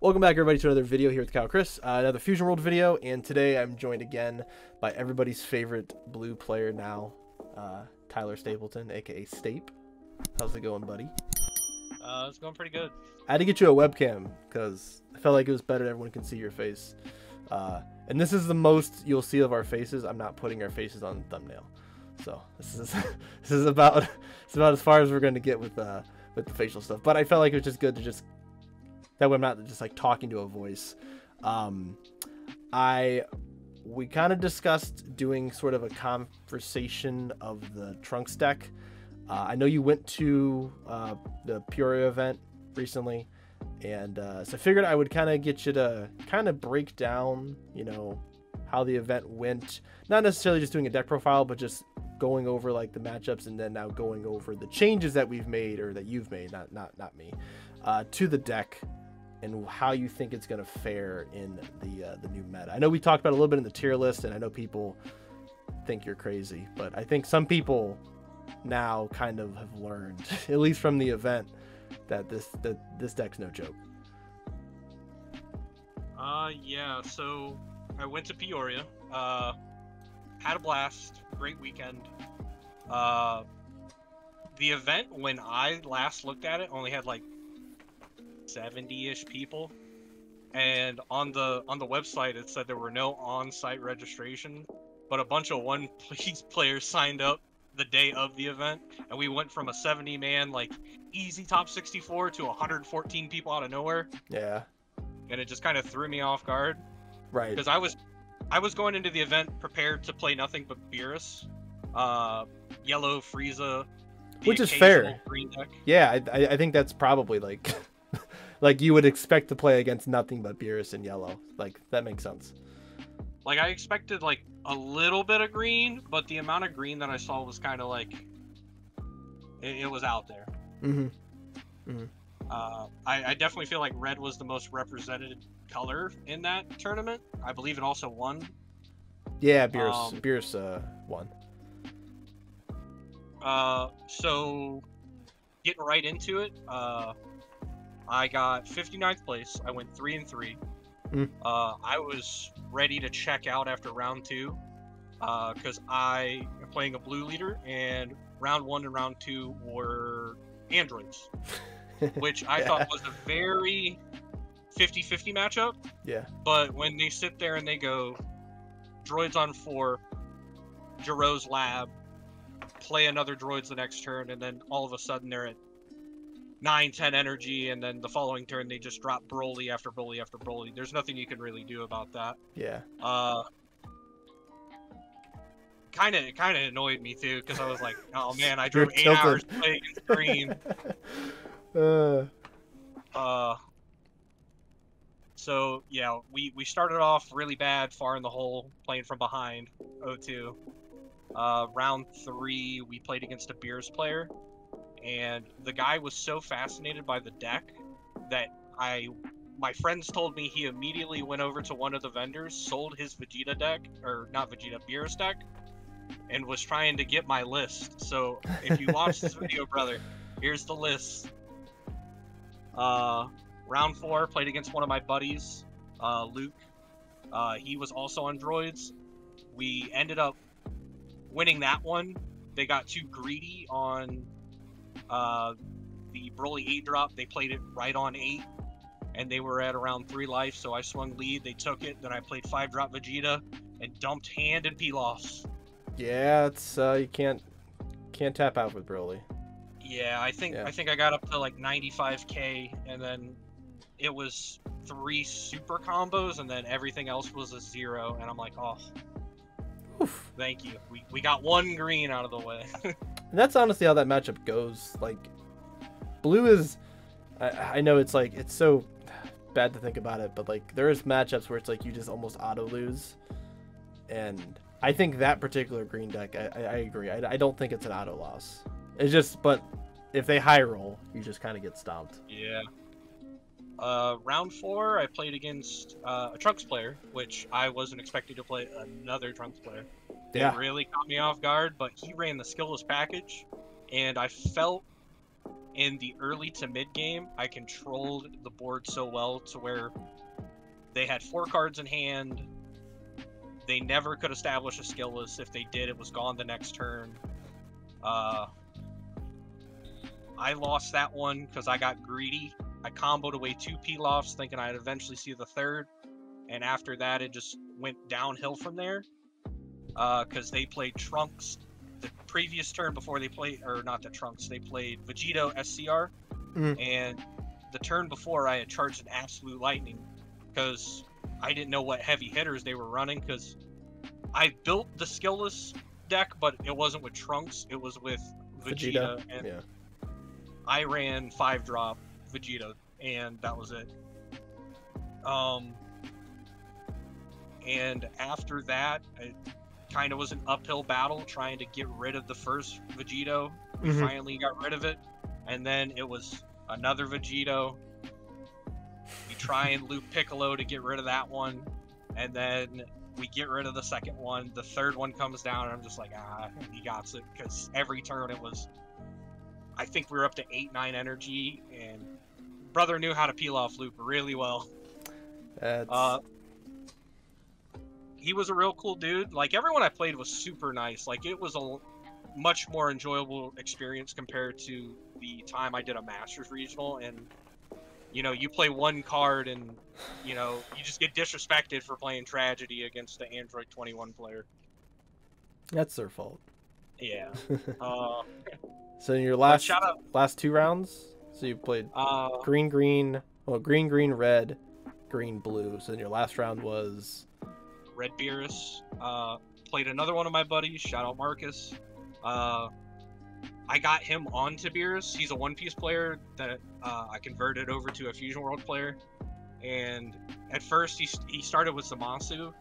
Welcome back, everybody, to another video here with Kaiokris, another Fusion World video, and today I'm joined again by everybody's favorite blue player now, Tyler Stapleton, aka Stape. How's it going, buddy? It's going pretty good. I had to get you a webcam because I felt like it was better everyone can see your face. And this is the most you'll see of our faces. I'm not putting our faces on thumbnail, so this is about as far as we're going to get with the facial stuff. But I felt like it was just good to just. That way I'm not just like talking to a voice. We kind of discussed doing sort of a conversation of the Trunks deck. I know you went to the Peoria event recently, and so I figured I would kind of get you to kind of break down, you know, how the event went. Not necessarily just doing a deck profile, but just going over like the matchups, and then now going over the changes that we've made, or that you've made, not me, to the deck. And how you think it's going to fare in the new meta. I know we talked about it a little bit in the tier list, and I know people think you're crazy, but I think some people now kind of have learned, at least from the event, that this deck's no joke. Yeah. So I went to Peoria. Had a blast. Great weekend. The event, when I last looked at it, only had like 70-ish people, and on the website it said there were no on-site registration, but a bunch of One Piece players signed up the day of the event, and we went from a 70-man like easy top 64 to 114 people out of nowhere. Yeah, and it just kind of threw me off guard, right? Because I was going into the event prepared to play nothing but Beerus, Yellow, Frieza, which is fair. Green deck. Yeah, I think that's probably like like you would expect to play against nothing but Beerus and Yellow. Like, that makes sense. Like, I expected like a little bit of green, but the amount of green that I saw was kind of like it was out there. I definitely feel like red was the most represented color in that tournament. I believe it also won. Yeah, Beerus won. So getting right into it, I got 59th place. I went 3-3. I was ready to check out after round 2, because I am playing a blue leader, and round 1 and round 2 were androids, which I thought was a very 50-50 matchup. Yeah. But when they sit there and they go droids on 4, Jiro's lab, play another droids the next turn, and then all of a sudden they're at 9-10 energy, and then the following turn they just drop Broly after Broly after Broly. There's nothing you can really do about that. Yeah. Kind of annoyed me too, because I was like, oh man, I drove 8 hours playing green. So yeah, we started off really bad, far in the hole, playing from behind, 0-2. Round 3, we played against a Beerus player, and the guy was so fascinated by the deck that my friends told me he immediately went over to one of the vendors, sold his Vegeta deck, or not Vegeta, Beerus deck, and was trying to get my list. So if you watch this video, brother, here's the list. Round 4, played against one of my buddies, Luke. He was also on droids. We ended up winning that one. They got too greedy on the Broly 8 drop. They played it right on 8, and they were at around 3 life, so I swung lead. They took it. Then I played 5 drop Vegeta and dumped hand and Pilafs. Yeah, it's you can't tap out with Broly. Yeah, I think I got up to like 95k, and then it was 3 super combos, and then everything else was a 0, and I'm like, oh, oof. Thank you. We got 1 green out of the way. And that's honestly how that matchup goes. Like, blue is, I know it's like, it's so bad to think about it, but like there is matchups where it's like you just almost auto lose, and I think that particular green deck, I agree. I don't think it's an auto loss. It's just, but if they high roll, you just kind of get stomped. Yeah. Round 4, I played against a Trunks player, which I wasn't expecting to play another Trunks player. Yeah. It really caught me off guard, but he ran the skillless package, and I felt in the early to mid game, I controlled the board so well to where they had 4 cards in hand. They never could establish a skill list. If they did, it was gone the next turn. I lost that one because I got greedy. I comboed away 2 Pilafs thinking I'd eventually see the third. And after that, it just went downhill from there. Because they played Trunks the previous turn before they played, or not the Trunks, they played Vegito SCR. And the turn before, I had charged an Absolute Lightning because I didn't know what heavy hitters they were running, because I built the skillless deck, but it wasn't with Trunks, it was with Vegeta. And yeah. I ran 5-drop Vegeta, and that was it. And after that, it kind of was an uphill battle trying to get rid of the first Vegito. We finally got rid of it, and then it was another Vegito. We try and loop Piccolo to get rid of that one, and then we get rid of the second one. The third one comes down, and I'm just like, he got it, because every turn it was, I think we were up to 8-9 energy, and brother knew how to peel off loop really well. He was a real cool dude. Like, everyone I played was super nice. Like, it was a much more enjoyable experience compared to the time I did a Masters Regional, and you know, you play one card and, you know, you just get disrespected for playing Tragedy against the Android 21 player. That's their fault. Yeah. So in your last 2 rounds, so you played green, red, green, blue. So in your last round was Red Beerus. Played another one of my buddies. Shout out Marcus. I got him onto Beerus. He's a one-piece player that I converted over to a Fusion World player. And at first he started with Zamasu,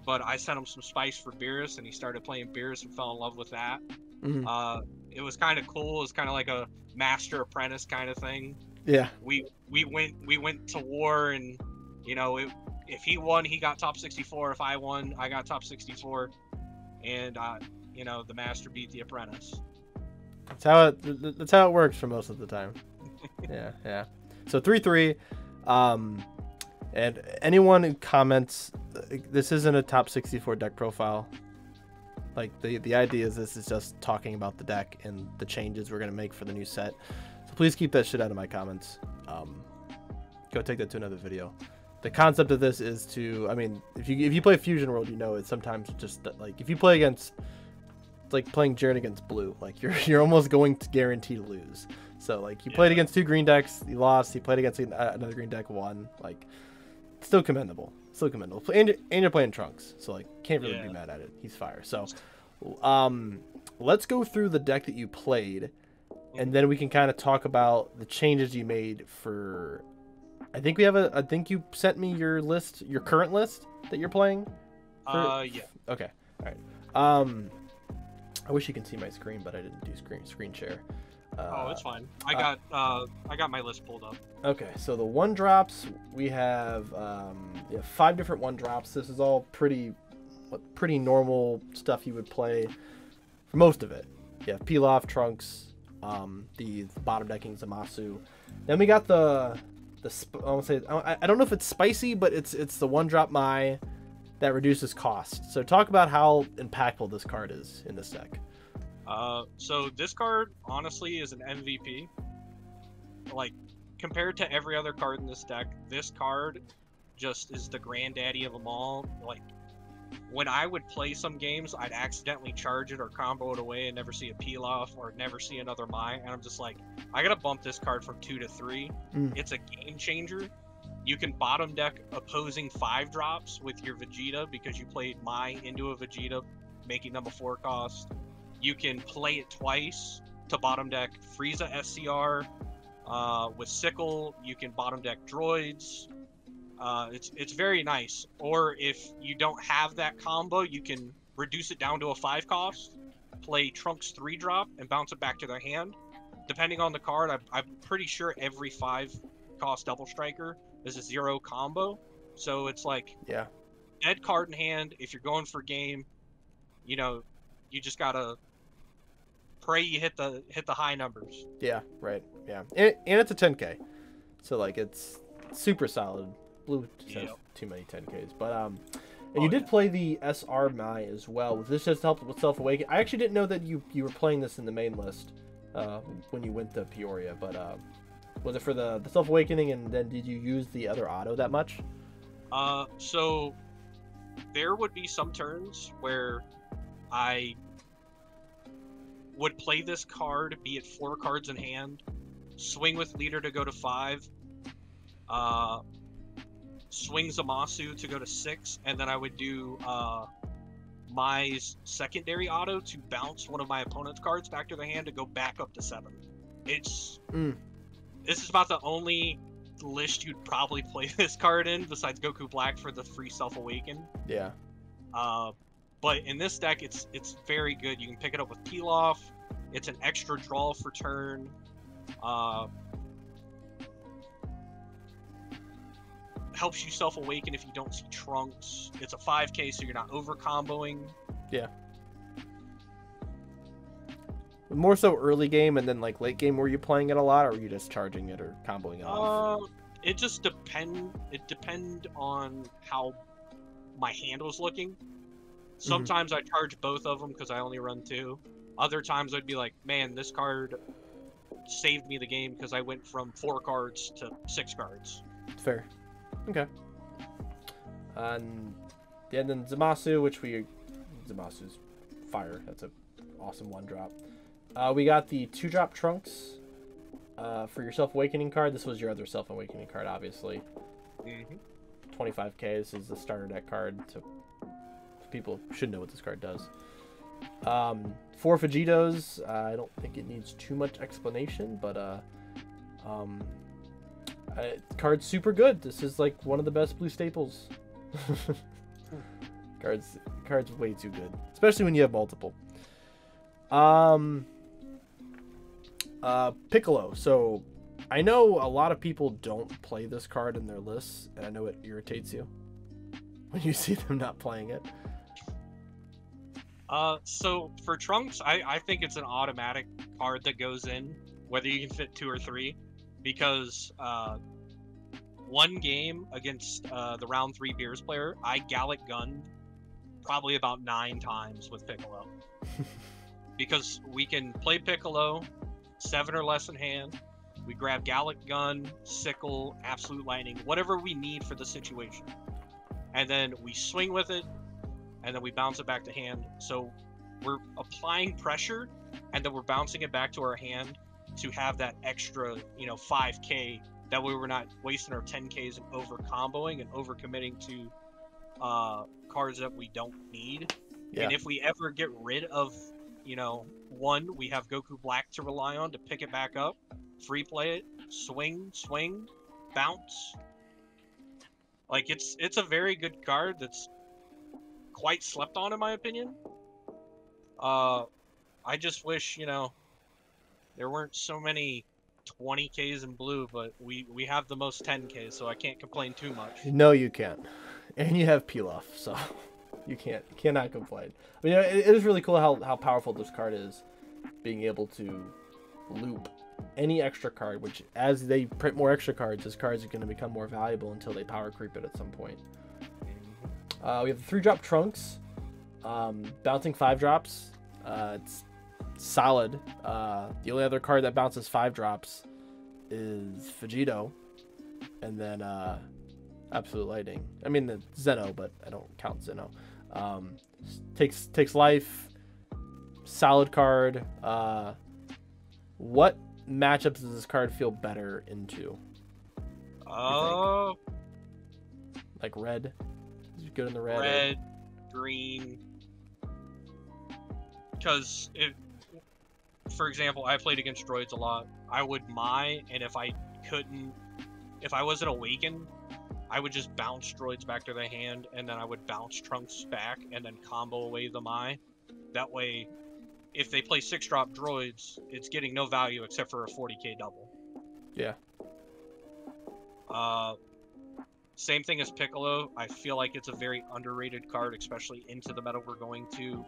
but I sent him some spice for Beerus, and he started playing Beerus and fell in love with that. It was kind of cool. It was kind of like a master apprentice kind of thing. Yeah. We went to war, and you know, if he won, he got top 64. If I won, I got top 64. And you know, the master beat the apprentice. That's how it works for most of the time. Yeah. So 3-3. And anyone who comments, this isn't a top 64 deck profile. Like, the idea is this is just talking about the deck and the changes we're gonna make for the new set. So please keep that shit out of my comments. Go take that to another video. The concept of this is to, I mean, if you play Fusion World, you know it's sometimes just like, if you play against, it's like playing Jaren against blue. Like, you're almost going to guarantee to lose. So like, you played against 2 green decks, you lost. He played against another green deck, won. Like, still commendable. And you're playing Trunks, so like, can't really be mad at it. He's fire. So, let's go through the deck that you played, and then we can kind of talk about the changes you made for. I think you sent me your list, your current list that you're playing. Yeah. Okay. All right. I wish you can see my screen, but I didn't do screen share. Oh, it's fine. I got my list pulled up. Okay, so the 1-drops, we have 5 different 1-drops. This is all pretty normal stuff you would play for most of it. You have Pilaf, Trunks, the bottom decking Zamasu. Then we got I don't know if it's spicy, but it's the 1-drop Mai that reduces cost. So talk about how impactful this card is in this deck. So this card honestly is an MVP. Like, compared to every other card in this deck, this card just is the granddaddy of them all. Like, when I would play some games, I'd accidentally charge it or combo it away and never see a Pilaf or never see another Mai, and I'm just like, I gotta bump this card from 2 to 3. It's a game changer. You can bottom deck opposing 5-drops with your Vegeta because you played Mai into a Vegeta, making them a 4 cost. You can play it twice to bottom deck Frieza SCR. With Sickle, you can bottom deck droids. It's very nice. Or if you don't have that combo, you can reduce it down to a 5 cost, play Trunks 3-drop, and bounce it back to their hand. Depending on the card, I'm pretty sure every 5 cost double striker is a 0 combo. So it's like, dead card in hand. If you're going for game, you know, you just gotta pray you hit the high numbers. Yeah, right. Yeah, and it's a 10K, so like it's super solid. Blue just has too many 10Ks, but and you did play the SR Mai as well. This just helped with Self Awaken. I actually didn't know that you were playing this in the main list when you went to Peoria, but was it for the Self Awakening, and then did you use the other auto that much? So there would be some turns where I would play this card, be it 4 cards in hand, swing with leader to go to 5, swing Zamasu to go to 6, and then I would do my secondary auto to bounce one of my opponent's cards back to their hand to go back up to 7. This is about the only list you'd probably play this card in besides Goku Black for the free Self Awaken. Yeah. But in this deck, it's very good. You can pick it up with Peel Off. It's an extra draw for turn. Helps you Self Awaken if you don't see Trunks. It's a 5K, so you're not over comboing. Yeah. More so early game, and then like late game, were you playing it a lot, or were you just charging it or comboing it off? It just depend on how my hand was looking. Sometimes I charge both of them because I only run 2. Other times I'd be like, man, this card saved me the game because I went from 4 cards to 6 cards. Fair. Okay. And then Zamasu, Zamasu's fire. That's a awesome 1-drop. We got the 2-drop Trunks for your Self Awakening card. This was your other Self Awakening card, obviously. 25K. This is the starter deck card, so people should know what this card does. 4 Vegetos. I don't think it needs too much explanation, but card's super good. This is like one of the best blue staples. Card's way too good, especially when you have multiple. Piccolo. So I know a lot of people don't play this card in their lists, and I know it irritates you when you see them not playing it. So for Trunks, I think it's an automatic card that goes in, whether you can fit 2 or 3, because one game against the round 3 Beers player, I Gallic gunned probably about 9 times with Piccolo. Because we can play Piccolo, 7 or less in hand, we grab Gallic Gun, Sickle, Absolute Lightning, whatever we need for the situation. And then we swing with it, and then we bounce it back to hand. So we're applying pressure, and then we're bouncing it back to our hand to have that extra, 5K. That way we're not wasting our 10Ks and over comboing and over committing to cards that we don't need. Yeah. And if we ever get rid of, one, we have Goku Black to rely on to pick it back up, free play it, swing, bounce. Like it's a very good card that's quite slept on in my opinion. I just wish, there weren't so many 20Ks in blue, but we have the most 10Ks, so I can't complain too much. No, you can't. And you have Peel Off, so you cannot complain. I mean, it is really cool how powerful this card is, being able to loop any extra card, which as they print more extra cards, this card is going to become more valuable until they power creep it at some point. We have the 3-drop Trunks, bouncing 5 drops. It's solid. The only other card that bounces 5 drops is Vegito, and then Absolute Lightning. I mean the Zeno, but I don't count Zeno. Takes life. Solid card. What matchups does this card feel better into? Like red? Is it good in the red? Red, green. Because for example, I played against droids a lot. I would Mai, and if I wasn't awakened, I would just bounce droids back to their hand, and then I would bounce Trunks back, and then combo away the Mai. That way, if they play 6-drop droids, it's getting no value except for a 40k double. Yeah. Same thing as Piccolo. I feel like it's a very underrated card, especially into the meta we're going to.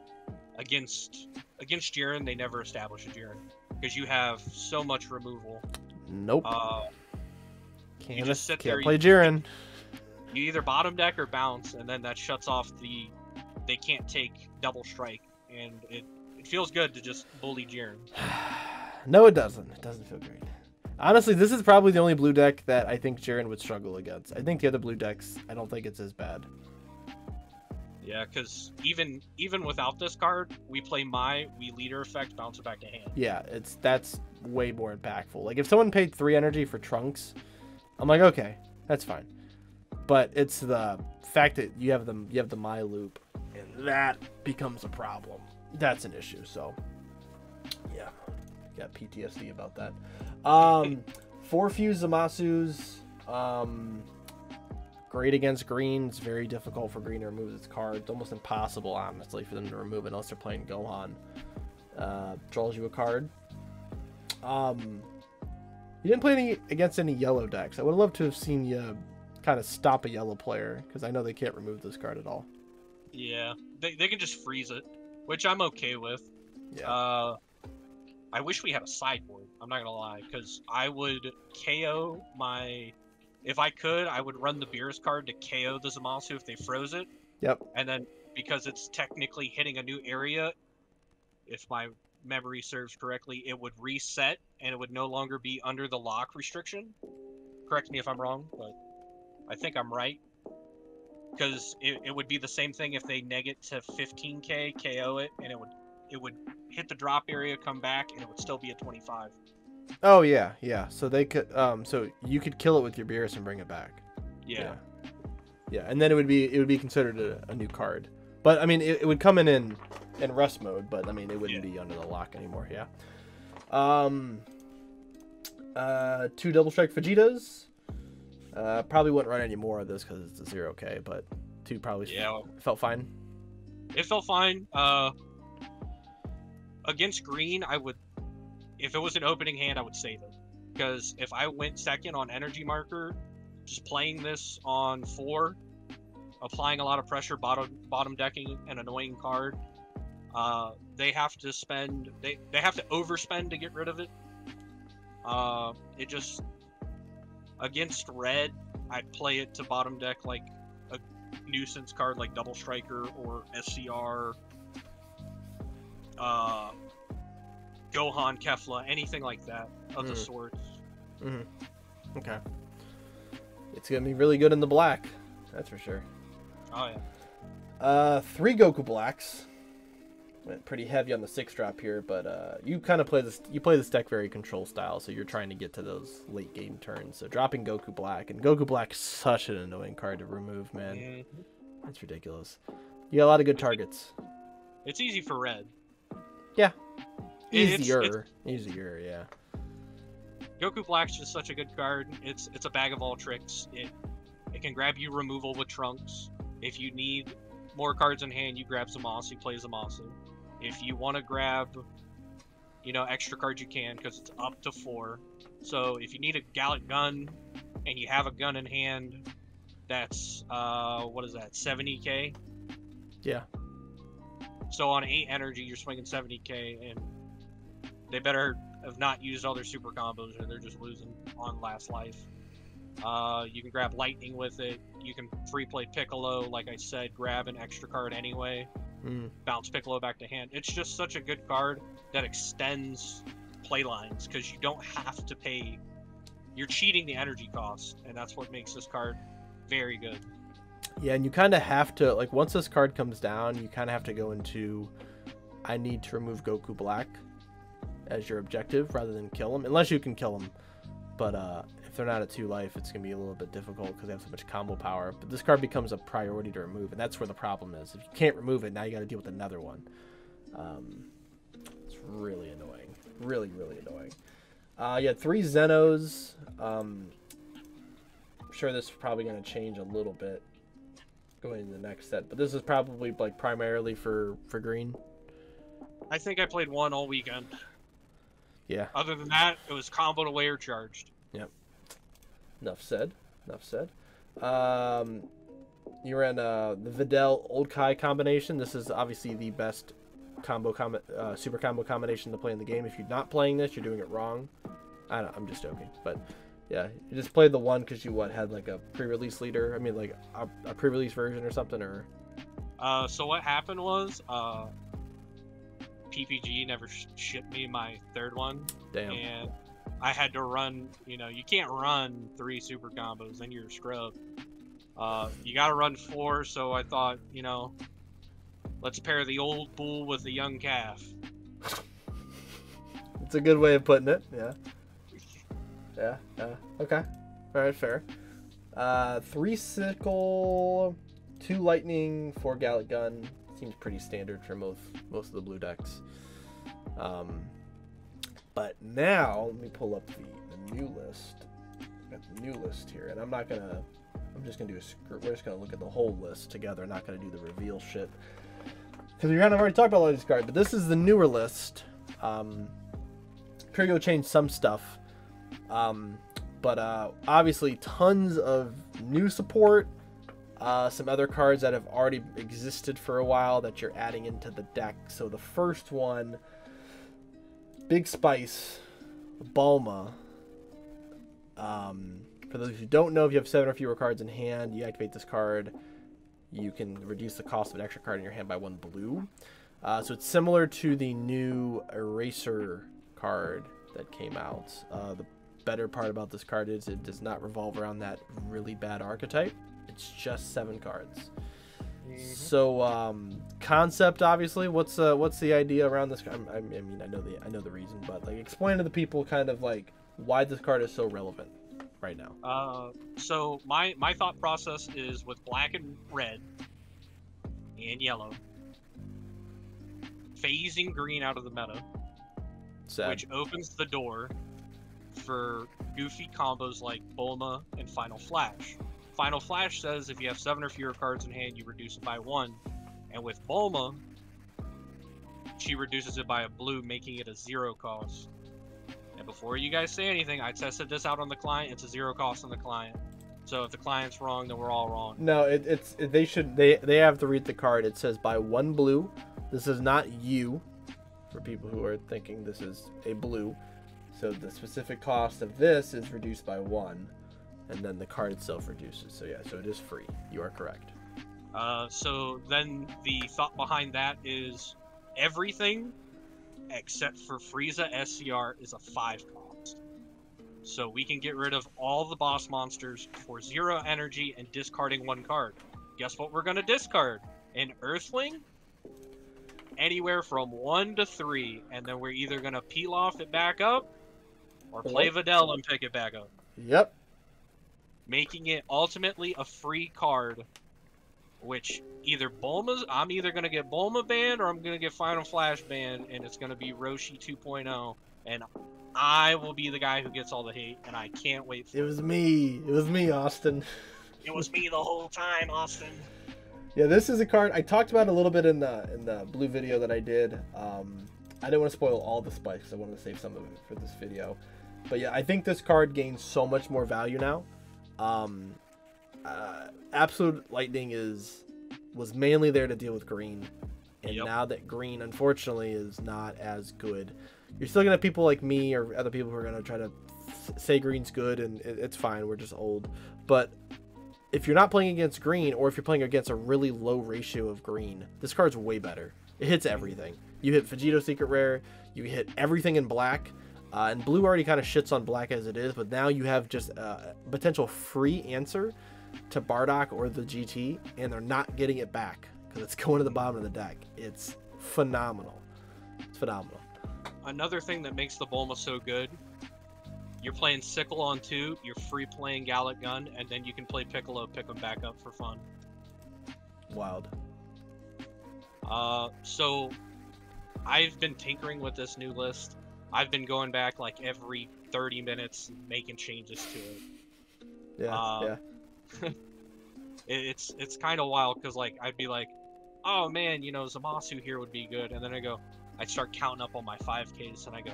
against Jiren, they never establish a Jiren because you have so much removal. Nope. You just sit there. Can't play Jiren. You either bottom deck or bounce, and then that shuts off they can't take double strike, and it feels good to just bully Jiren. No, it doesn't. It doesn't feel great. Honestly, this is probably the only blue deck that I think Jiren would struggle against. I think the other blue decks, I don't think it's as bad. Yeah, because even without this card, we play we leader effect, bounce it back to hand. Yeah, that's way more impactful. Like if someone paid 3 energy for Trunks, I'm like, okay, that's fine. But it's the fact that you have the My loop, and that becomes a problem. That's an issue. So yeah, got PTSD about that. 4 fuse Zamasu's. Great against green. It's very difficult for green to remove its card. It's almost impossible, honestly, for them to remove it unless they're playing Gohan. Draws you a card. You didn't play against any yellow decks. I would love to have seen you kind of stop a yellow player, because I know they can't remove this card at all. Yeah, they can just freeze it, which I'm okay with. Yeah. I wish we had a sideboard. I'm not gonna lie, because I would KO my... If I could, I would run the Beerus card to KO the Zamasu if they froze it. Yep. And then, because it's technically hitting a new area, if my memory serves correctly, it would reset, and it would no longer be under the lock restriction. Correct me if I'm wrong, but I think I'm right. Because it would be the same thing if they neg it to 15k, KO it, and it would hit the drop area, come back, and it would still be a 25. Oh yeah, yeah. So they could, so you could kill it with your Beerus and bring it back. Yeah. Yeah, and then it would be considered a new card. But I mean, it would come in rest mode, but I mean, it wouldn't be under the lock anymore. Yeah. 2 double strike Vegetas. Probably wouldn't run any more of this because it's a 0k, but 2 probably felt fine. It felt fine. Against green, I would. If it was an opening hand, I would save it. Because if I went second on Energy Marker, just playing this on 4, applying a lot of pressure, bottom decking an annoying card, they have to spend... They have to overspend to get rid of it. It just... Against red, I'd play it to bottom deck like a nuisance card like Double Striker or SCR. Gohan, Kefla, anything like that of the sorts. Okay. It's gonna be really good in the black, that's for sure. Oh yeah. 3 Goku Blacks. Went pretty heavy on the 6-drop here, but you kind of play this. You play this deck very control style, so you're trying to get to those late game turns. So dropping Goku Black, and Goku Black is such an annoying card to remove, man. It's ridiculous. You got a lot of good targets. It's easy for red. Yeah. Easier, yeah. Goku Black's just such a good card. It's a bag of all tricks. It can grab you removal with Trunks. If you need more cards in hand, you grab Zamasu, play Zamasu. If you want to grab, extra cards, you can, because it's up to 4. So if you need a Gallic gun and you have a gun in hand, that's what is that, 70k? Yeah. So on 8 energy, you're swinging 70k, and they better have not used all their super combos, or they're just losing on last life. You can grab Lightning with it. You can free play Piccolo, like I said, grab an extra card anyway. Bounce Piccolo back to hand. It's just such a good card that extends play lines, because you don't have to pay. You're cheating the energy cost, and that's what makes this card very good. Yeah, and you kind of have to, like, once this card comes down, you kind of have to go into, I need to remove Goku Black as your objective rather than kill him, unless you can kill him. But if they're not at 2 life, it's going to be a little bit difficult because they have so much combo power. But this card becomes a priority to remove, and that's where the problem is. If you can't remove it, now you got to deal with another one. It's really annoying. Really, really annoying. You had 3 Zenos. I'm sure this is probably going to change a little bit going into the next set, but this is probably like primarily for green. I think I played 1 all weekend. Yeah. Other than that, it was comboed away or charged. Yep. Enough said. You ran the Videl Old Kai combination. This is obviously the best super combo combination to play in the game. If you're not playing this, you're doing it wrong. I'm just joking, but yeah, you just played the one because you had like a pre-release leader. I mean, like a pre-release version or something, or. So what happened was, PPG never shipped me my third one. Damn. And I had to run. You can't run 3 super combos, then you're a scrub. You gotta run 4. So I thought, let's pair the old bull with the young calf. It's a good way of putting it. Yeah. Yeah. Okay. All right. Fair. 3 sickle, 2 lightning, 4 Gallic gun. Seems pretty standard for most of the blue decks. But now let me pull up the new list. Got the new list here, and I'm just gonna do we're just gonna look at the whole list together. Not gonna do the reveal shit because we kind of already talked about all these cards. But this is the newer list. Curio changed some stuff. But obviously tons of new support, some other cards that have already existed for a while that you're adding into the deck. So the first one, Big Spice, Bulma. For those who don't know, if you have 7 or fewer cards in hand, you activate this card, you can reduce the cost of an extra card in your hand by 1 blue. So it's similar to the new Eraser card that came out. The better part about this card is it does not revolve around that really bad archetype. It's just 7 cards. Mm-hmm. So concept, obviously, what's the idea around this? I mean, I know the reason, but like explain to the people kind of like why this card is so relevant right now. So my thought process is with black and red and yellow, phasing green out of the meta, Sad. Which opens the door for goofy combos like Bulma and Final Flash. Final Flash says if you have 7 or fewer cards in hand, you reduce it by 1. And with Bulma, she reduces it by a blue, making it a 0 cost. And before you guys say anything, I tested this out on the client. It's a 0 cost on the client. So if the client's wrong, then we're all wrong. No, they have to read the card. It says by 1 blue. This is not you, for people who are thinking this is a blue. So the specific cost of this is reduced by 1, and then the card itself reduces. So yeah, so it is free. You are correct. So then the thought behind that is everything except for Frieza SCR is a 5 cost. So we can get rid of all the boss monsters for 0 energy and discarding 1 card. Guess what we're gonna discard? An Earthling? Anywhere from 1 to 3, and then we're either gonna peel off it back up or play Videl and pick it back up. Yep. Making it ultimately a free card, which I'm either gonna get Bulma banned or I'm gonna get Final Flash banned, and it's gonna be Roshi 2.0, and I will be the guy who gets all the hate, and I can't wait for it. It was me, Austin. It was me the whole time, Austin. Yeah, this is a card I talked about a little bit in the blue video that I did. I didn't want to spoil all the spikes because I wanted to save some of it for this video. But yeah, I think this card gains so much more value now. Absolute Lightning was mainly there to deal with green, and now that green unfortunately is not as good, you're still gonna have people like me or other people who are gonna try to say green's good, and it's fine. We're just old. But if you're not playing against green, or if you're playing against a really low ratio of green, this card's way better. It hits everything. You hit Vegito Secret Rare, you hit everything in black, and blue already kind of shits on black as it is, but now you have just a potential free answer to Bardock or the GT, and they're not getting it back because it's going to the bottom of the deck. It's phenomenal. It's phenomenal. Another thing that makes the Bulma so good, you're playing Sickle on 2, you're free playing Gallic Gun, and then you can play Piccolo, pick them back up for fun. Wild. So I've been tinkering with this new list. I've been going back like every 30 minutes making changes to it. Yeah, It's kind of wild because like I'd be like, oh man, Zamasu here would be good, and then I start counting up on my 5Ks, and I go,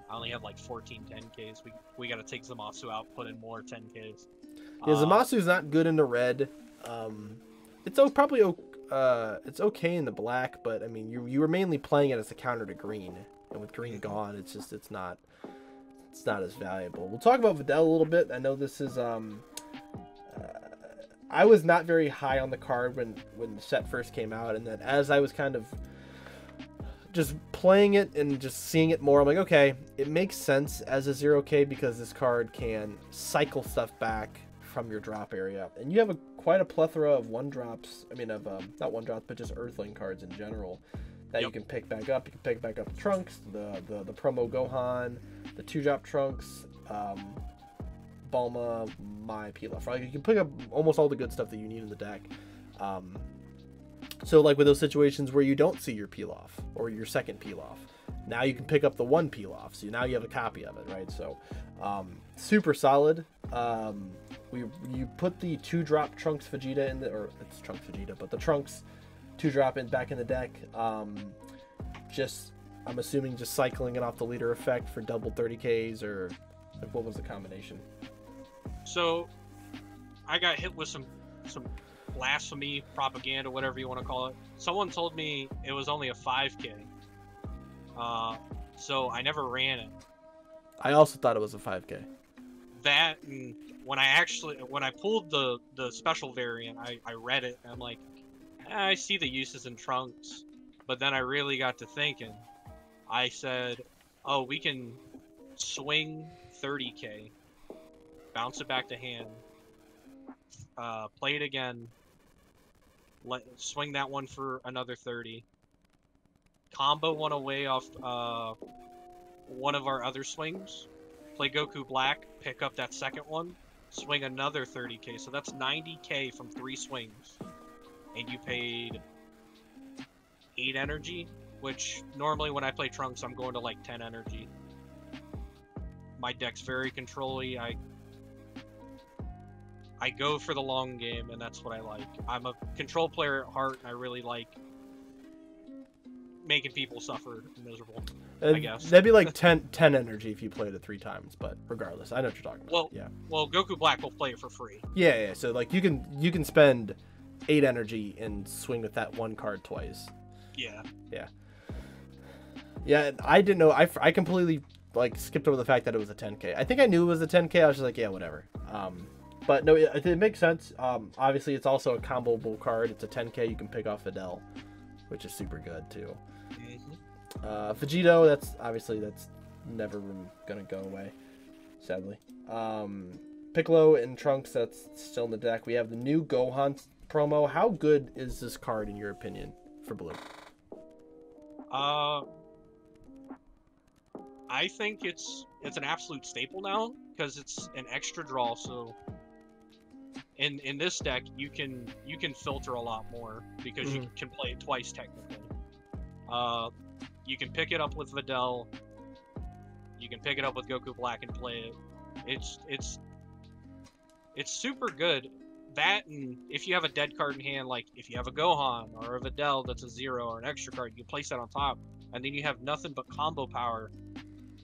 I only have like 14 10Ks. We got to take Zamasu out, put in more 10Ks. Yeah, Zamasu's not good into red. It's probably it's okay in the black, but I mean, you were mainly playing it as a counter to green, and with green gone, it's not as valuable. We'll talk about Videl a little bit. I know this is I was not very high on the card when the set first came out, and then as I was kind of just playing it and just seeing it more, I'm like, okay, it makes sense as a 0K because this card can cycle stuff back from your drop area, and you have quite a plethora of one-drops. I mean, of not one-drops, but just Earthling cards in general that you can pick back up. You can pick back up the Trunks, the promo Gohan, the 2-drop Trunks, Bulma, my Pilaf. Right? You can pick up almost all the good stuff that you need in the deck. So like with those situations where you don't see your Pilaf or your second Pilaf, now you can pick up the one Pilaf. So now you have a copy of it, right? So super solid. You put the 2-drop Trunks Vegeta in the, or it's Trunks Vegeta, but the Trunks 2-drop in back in the deck. I'm assuming just cycling it off the leader effect for double 30Ks, or like what was the combination? So I got hit with some blasphemy propaganda, whatever you want to call it. Someone told me it was only a 5K. So I never ran it. I also thought it was a 5K. That, and when I pulled the special variant, I read it and I'm like, I see the uses in Trunks. But then I really got to thinking. I said, oh, we can swing 30K, bounce it back to hand, play it again, swing that one for another 30, combo one away off one of our other swings, play Goku Black, pick up that second one, swing another 30K. So that's 90K from 3 swings. And you paid 8 energy, which normally when I play Trunks, I'm going to like 10 energy. My deck's very control-y. I go for the long game, and that's what I like. I'm a control player at heart, and I really like making people suffer miserable, I guess. That'd be like 10 energy if you played it 3 times, but regardless, I know what you're talking about. Well, Goku Black will play it for free. Yeah. So like you can spend 8 energy and swing with that one card twice. Yeah. I didn't know. I completely like skipped over the fact that it was a 10K. I think I knew it was a 10K. I was just like, yeah, whatever. But no, it makes sense. Obviously, it's also a comboable card. It's a 10K. You can pick off Videl, which is super good too. Vegito, that's never gonna go away, sadly. Piccolo and Trunks, that's still in the deck. We have the new Gohan promo. How good is this card in your opinion for blue? I think it's an absolute staple now because it's an extra draw. So in this deck, you can filter a lot more because you can play it twice technically. You can pick it up with Videl. You can pick it up with Goku Black and play it. It's super good. That, and if you have a dead card in hand, like if you have a Gohan or a Videl that's a 0 or an extra card, you place that on top, and then you have nothing but combo power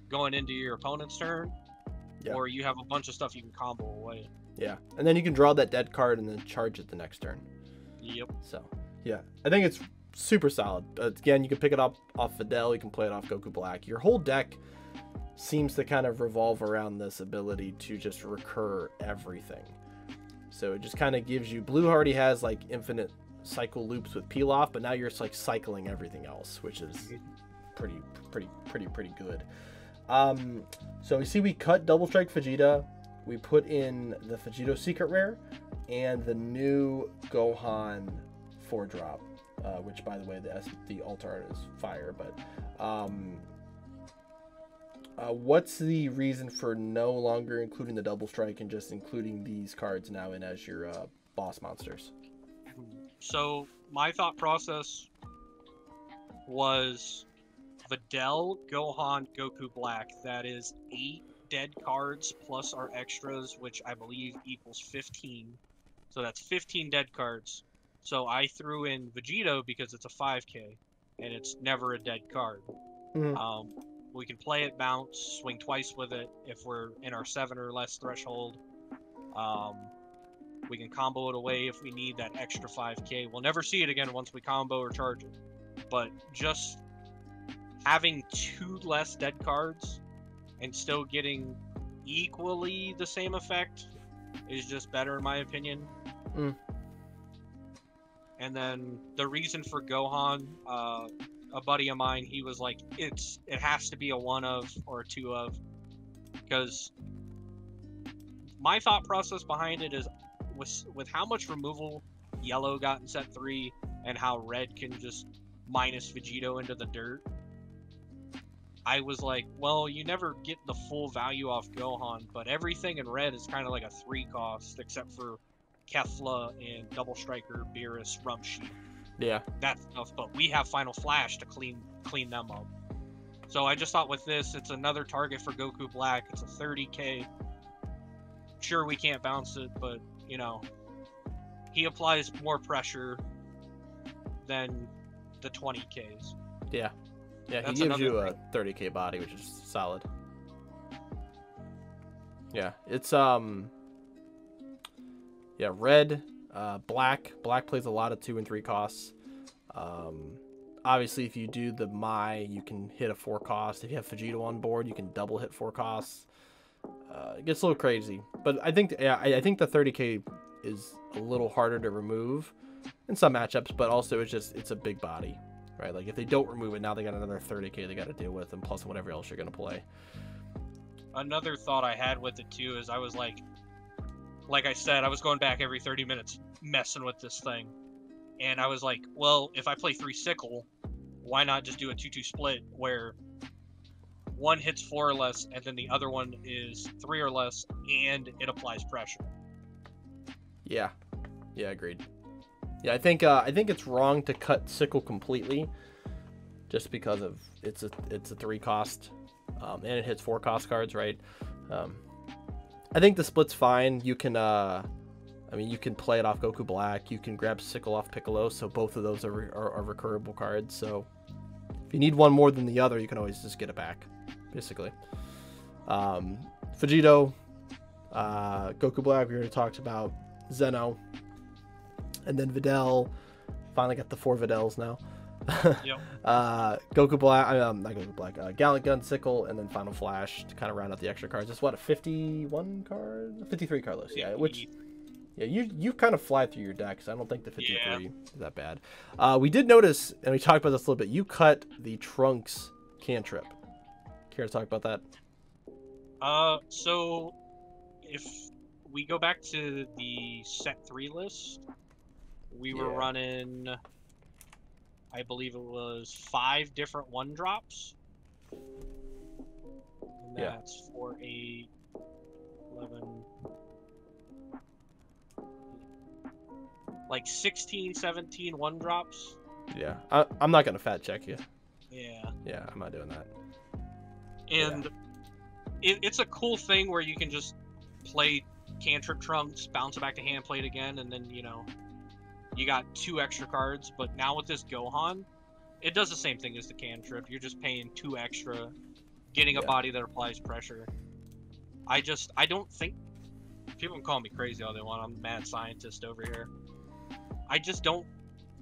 going into your opponent's turn, or you have a bunch of stuff you can combo away. Yeah, and then you can draw that dead card and then charge it the next turn. Yep. So, yeah, I think it's super solid. Again, you can pick it up off Videl, you can play it off Goku Black. Your whole deck seems to kind of revolve around this ability to just recur everything. So it just kind of gives you, blue already has like infinite cycle loops with Pilaf, but now you're just like cycling everything else, which is pretty good. So we see we cut Double Strike Vegeta, we put in the Vegito Secret Rare, and the new Gohan 4-drop, which by the way, the alt art is fire, but what's the reason for no longer including the Double Strike and just including these cards now in as your boss monsters? So my thought process was Videl, Gohan, Goku Black. That is 8 dead cards plus our extras, which I believe equals 15. So that's 15 dead cards. So I threw in Vegito because it's a 5K and it's never a dead card. We can play it, bounce, swing twice with it if we're in our 7 or less threshold. We can combo it away if we need that extra 5k. We'll never see it again once we combo or charge it. But just having 2 less dead cards and still getting equally the same effect is just better in my opinion. And then the reason for Gohan, a buddy of mine, he was like, it has to be a 1 of or a 2 of, because my thought process behind it is with how much removal yellow got in set 3 and how red can just minus Vegito into the dirt, I was like, well, you never get the full value off Gohan, but everything in red is kind of like a 3 cost, except for Kefla and Double Striker, Beerus, Rumsheet. Yeah. That stuff, but we have Final Flash to clean them up. So I just thought with this, it's another target for Goku Black. It's a 30k. Sure, we can't bounce it, but, you know, he applies more pressure than the 20ks. Yeah. Yeah, That's he gives you thing. a 30k body, which is solid. Yeah, it's yeah, red, black. Black plays a lot of 2 and 3 costs. Obviously, if you do the Mai, you can hit a 4 cost. If you have Vegito on board, you can double hit 4 costs. It gets a little crazy, but I think I think the 30k is a little harder to remove in some matchups, but also it's a big body, right? Like if they don't remove it, now they got another 30k they got to deal with, and plus whatever else you're gonna play. Another thought I had with it too is I was like I said, I was going back every 30 minutes messing with this thing, and I was like, well, if I play 3 Sickle, why not just do a 2-2 split where one hits 4 or less, and then the other one is 3 or less, and it applies pressure. Yeah, agreed. Yeah, I think it's wrong to cut Sickle completely, just because of it's a 3 cost, and it hits 4 cost cards, right? I think the split's fine. You can I mean, you can play it off Goku Black. You can grab Sickle off Piccolo, so both of those are recurrable cards. So if you need one more than the other, you can always just get it back, basically. Vegito, Goku Black, we already talked about. Zeno, and then Videl. Finally got the 4 Videls now. Yep. Goku Black, not Goku Black, Gallant Gun, Sickle, and then Final Flash to kind of round out the extra cards. It's what, a 51 card? 53 card list, yeah. Which, yeah, you kind of fly through your decks. I don't think the 53 is that bad. We did notice, and we talked about this a little bit, you cut the Trunks cantrip. Care to talk about that? So if we go back to the set 3 list, we were running, I believe it was 5 different 1-drops. And that's 4, 8, 11, like 16, 17 1-drops. Yeah, I'm not gonna fat check you. Yeah, I'm not doing that. And it's a cool thing where you can just play cantrip Trunks, bounce it back to hand, play it again, and then, you know, you got 2 extra cards. But now with this Gohan, it does the same thing as the cantrip. You're just paying 2 extra, getting a body that applies pressure. I don't think, people can call me crazy all they want, I'm a mad scientist over here. I just don't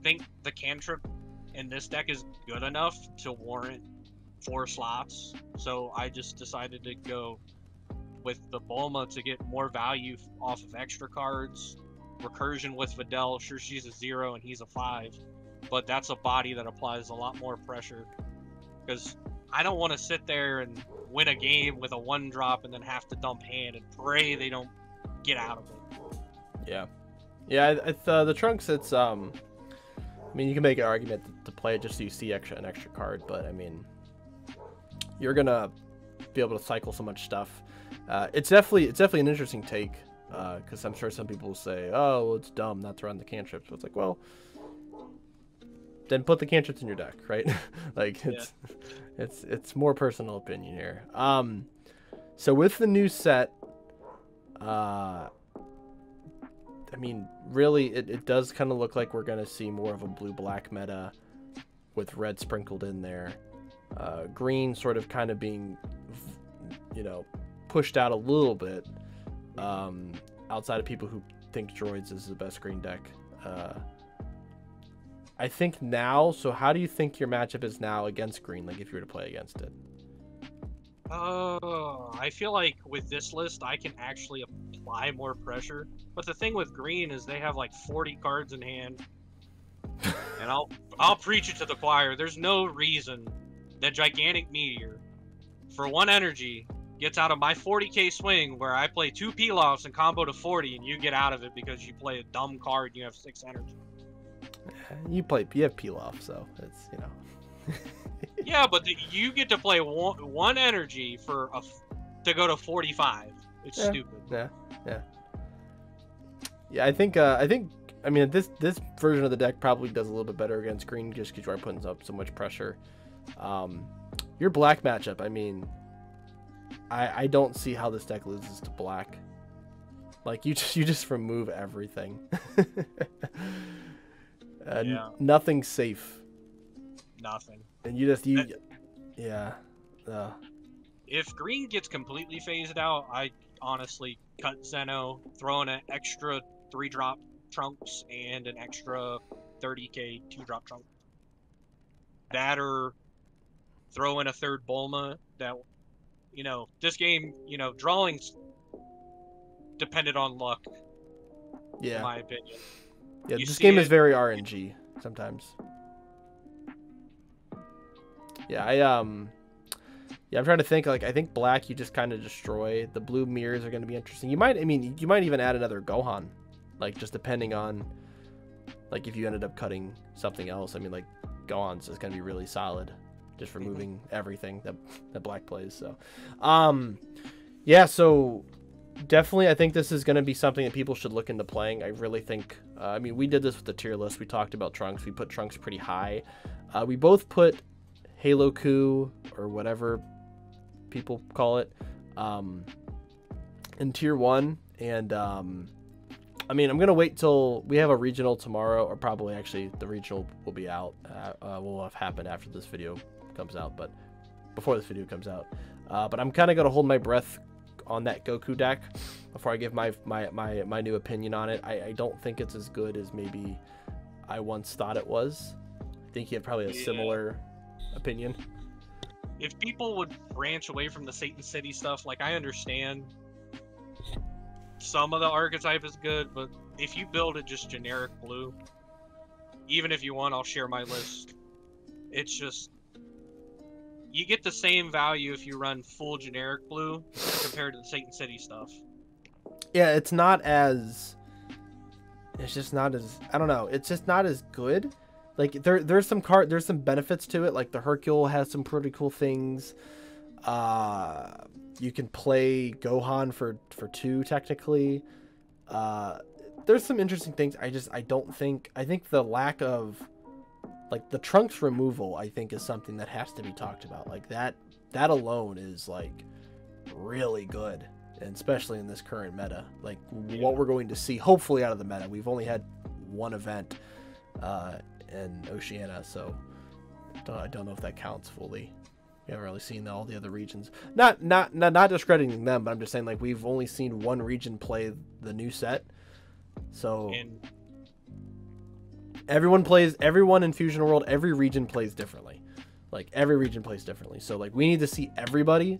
think the cantrip in this deck is good enough to warrant 4 slots. So I just decided to go with the Bulma to get more value off of extra cards. Recursion with Videl, sure, she's a 0 and he's a 5, but that's a body that applies a lot more pressure, because I don't want to sit there and win a game with a 1-drop and then have to dump hand and pray they don't get out of it. Yeah, the Trunks, it's I mean, you can make an argument to play it just so you see an extra card, but I mean, you're gonna be able to cycle so much stuff. It's definitely an interesting take, because I'm sure some people will say, oh, well, it's dumb not to run the cantrips. But it's like, well, then put the cantrips in your deck, right? Like, it's more personal opinion here. So with the new set, I mean, really, it does kind of look like we're going to see more of a blue-black meta with red sprinkled in there. Green sort of kind of being, you know, pushed out a little bit, outside of people who think droids is the best green deck. I think now. So how do you think your matchup is now against green? Like if you were to play against it. I feel like with this list, I can actually apply more pressure. But the thing with green is they have like 40 cards in hand, and I'll preach it to the choir. There's no reason that Gigantic Meteor, for 1 energy, gets out of my 40k swing where I play 2 peel-offs and combo to 40, and you get out of it because you play a dumb card and you have 6 energy. You have peel off, so it's Yeah, but you get to play one energy to go to 45. It's stupid. Yeah. I think. I mean, this version of the deck probably does a little bit better against green just because you are putting up so much pressure. Your black matchup. I mean, I don't see how this deck loses to black. Like you just remove everything. Nothing's safe. Nothing. And yeah. If green gets completely phased out, I honestly cut Zeno, throw in an extra 3-drop Trunks and an extra 30k 2-drop Trunk. That or throw in a 3rd Bulma. That, this game, drawing's dependent on luck. Yeah. In my opinion. Yeah, this game is very RNG sometimes. Yeah, I'm trying to think. Like, I think black you just kind of destroy. The blue mirrors are going to be interesting. You might even add another Gohan, like just depending on, like if you ended up cutting something else. I mean, like Gohan's is going to be really solid, just removing everything that black plays. So, yeah. So definitely, I think this is going to be something that people should look into playing. I really think. I mean, we did this with the tier list. We talked about Trunks. We put Trunks pretty high. We both put Halo Coup or whatever people call it in tier 1, and I mean, I'm gonna wait till we have a regional tomorrow, or probably actually the regional will be out, will have happened after this video comes out, but before this video comes out. But I'm kind of gonna hold my breath on that Goku deck before I give my new opinion on it. I don't think it's as good as maybe I once thought it was. I think you have probably a similar opinion. If people would branch away from the Satan City stuff, like, I understand some of the archetype is good, but if you build it just generic blue, even if you want, I'll share my list. It's just, you get the same value if you run full generic blue compared to the Satan City stuff. Yeah, it's just not as, I don't know, it's just not as good. Like there's some benefits to it. Like the Hercule has some pretty cool things. You can play Gohan for 2 technically. There's some interesting things. I think the lack of, like, the Trunks removal, I think, is something that has to be talked about. Like that alone is like really good, and especially in this current meta. Like what we're going to see hopefully out of the meta. We've only had 1 event in Oceania, so I don't know if that counts fully. We haven't really seen all the other regions. Not discrediting them, but I'm just saying, like, we've only seen 1 region play the new set. So everyone in Fusion World, every region plays differently. Like every region plays differently. So like we need to see everybody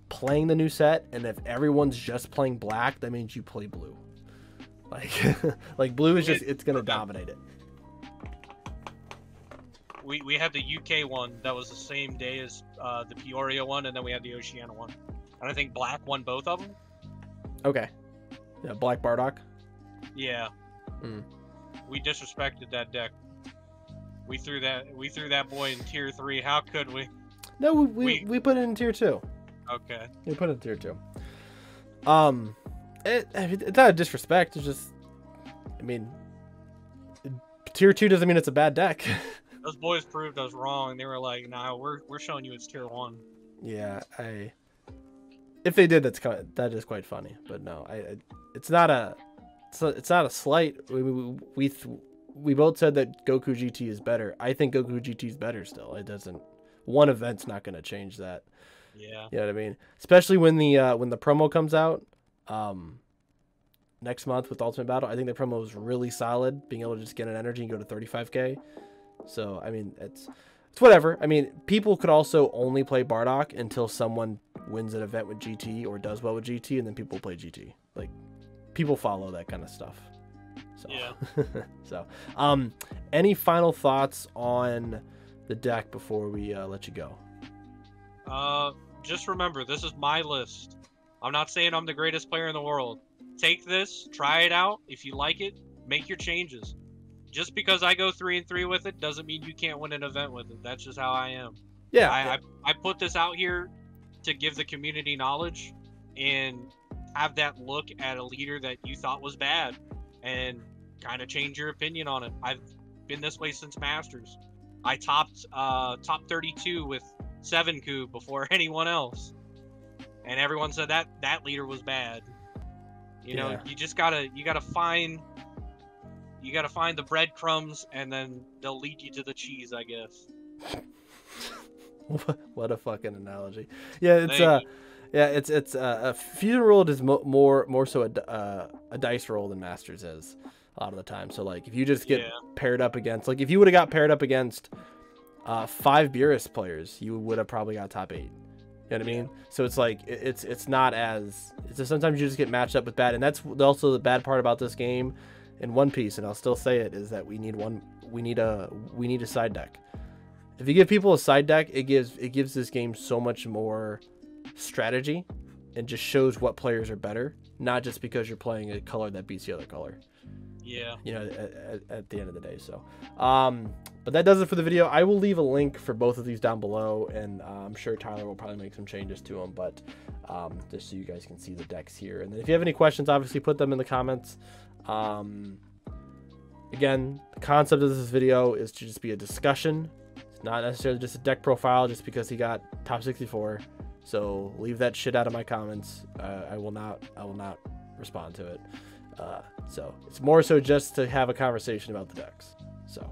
playing the new set, and if everyone's just playing black, that means you play blue. Like like blue is just, it's gonna dominate it. We had the UK one that was the same day as the Peoria one, and then we had the Oceania one. And I think black won both of them. Okay. Yeah, black Bardock. Yeah. We disrespected that deck. We threw that boy in tier 3. How could we? No, we put it in tier 2. Okay. We put it in tier 2. It's not a disrespect. It's just, I mean, tier 2 doesn't mean it's a bad deck. Those boys proved us wrong. They were like, "Nah, we're showing you it's tier 1." Yeah, if they did, that is quite funny. But no, it's not a slight. We both said that Goku GT is better. I think Goku GT is better still. It doesn't. One event's not going to change that. Yeah. You know what I mean? Especially when the promo comes out. next month with Ultimate Battle. I think the promo was really solid, being able to just get an energy and go to 35k. So I mean, it's whatever. I mean, people could also only play Bardock until someone wins an event with GT or does well with GT, and then people play GT. Like, people follow that kind of stuff. So, yeah. So, any final thoughts on the deck before we let you go? Just remember, this is my list. I'm not saying I'm the greatest player in the world. Take this, try it out. If you like it, make your changes. Just because I go 3-3 with it doesn't mean you can't win an event with it. That's just how I am. Yeah. I put this out here to give the community knowledge and have that look at a leader that you thought was bad and kind of change your opinion on it. I've been this way since Masters. I topped top 32 with 7-coup before anyone else, and everyone said that leader was bad. You know, you just gotta find the breadcrumbs, and then they'll lead you to the cheese, I guess. What a fucking analogy. Yeah, it's a Fusion World is more so a dice roll than Masters is a lot of the time. So like, if you just get paired up against, like, if you would have got paired up against 5 Beerus players, you would have probably got top 8. You know what I mean? So it's like, it's not as, it's just, sometimes you just get matched up with bad, and that's also the bad part about this game in One Piece, and I'll still say it, is that we need a side deck. If you give people a side deck, it gives this game so much more strategy, and just shows what players are better, not just because you're playing a color that beats the other color. Yeah. You know, at the end of the day. So, but that does it for the video. I will leave a link for both of these down below, and I'm sure Tyler will probably make some changes to them, but just so you guys can see the decks here. And then if you have any questions, obviously put them in the comments. Again, the concept of this video is to just be a discussion. It's not necessarily just a deck profile just because he got top 64. So leave that shit out of my comments. I will not respond to it. So it's more so just to have a conversation about the decks. So,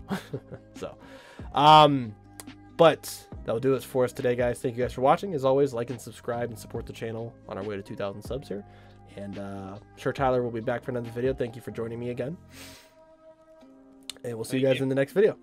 but that'll do it for us today, guys. Thank you guys for watching. As always, like and subscribe and support the channel on our way to 2,000 subs here. And I'm sure Tyler will be back for another video. Thank you for joining me again. And we'll see you guys in the next video.